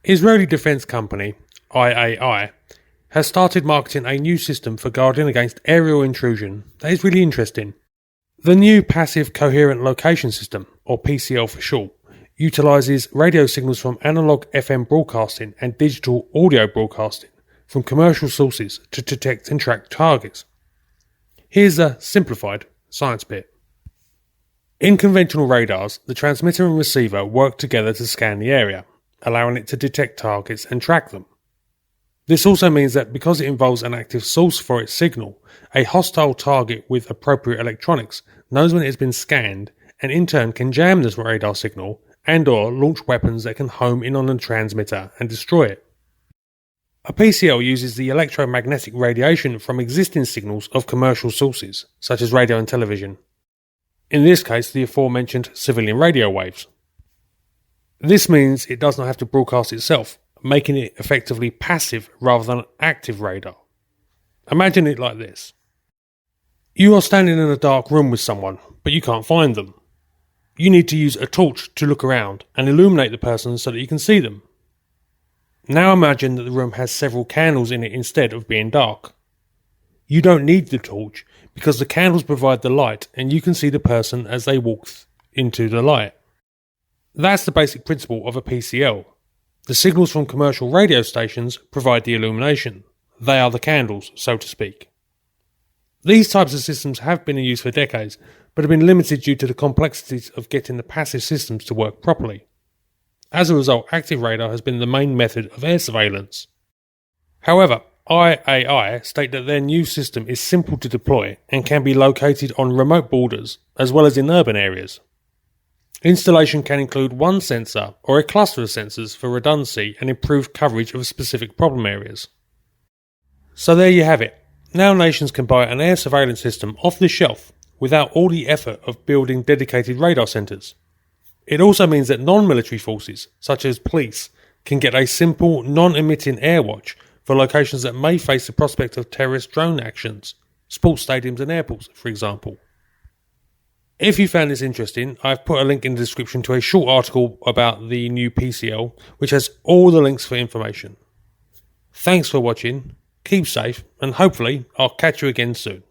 Israeli defense company IAI has started marketing a new system for guarding against aerial intrusion that is really interesting. The new Passive Coherent Location System, or PCL for short, utilises radio signals from analog FM broadcasting and digital audio broadcasting from commercial sources to detect and track targets. Here's a simplified science bit. In conventional radars, the transmitter and receiver work together to scan the area, allowing it to detect targets and track them. This also means that because it involves an active source for its signal, a hostile target with appropriate electronics knows when it has been scanned and in turn can jam this radar signal and/or launch weapons that can home in on the transmitter and destroy it. A PCL uses the electromagnetic radiation from existing signals of commercial sources, such as radio and television. In this case, the aforementioned civilian radio waves. This means it does not have to broadcast itself, making it effectively passive rather than active radar. Imagine it like this. You are standing in a dark room with someone, but you can't find them. You need to use a torch to look around and illuminate the person so that you can see them. Now imagine that the room has several candles in it instead of being dark. You don't need the torch because the candles provide the light and you can see the person as they walk into the light. That's the basic principle of a PCL. The signals from commercial radio stations provide the illumination. They are the candles, so to speak. These types of systems have been in use for decades, but have been limited due to the complexities of getting the passive systems to work properly. As a result, active radar has been the main method of air surveillance. However, IAI state that their new system is simple to deploy and can be located on remote borders as well as in urban areas. Installation can include one sensor or a cluster of sensors for redundancy and improved coverage of specific problem areas. So there you have it. Now nations can buy an air surveillance system off the shelf without all the effort of building dedicated radar centres. It also means that non-military forces, such as police, can get a simple, non-emitting air watch for locations that may face the prospect of terrorist drone actions, sports stadiums and airports, for example. If you found this interesting, I've put a link in the description to a short article about the new PCL, which has all the links for information. Thanks for watching, keep safe, and hopefully I'll catch you again soon.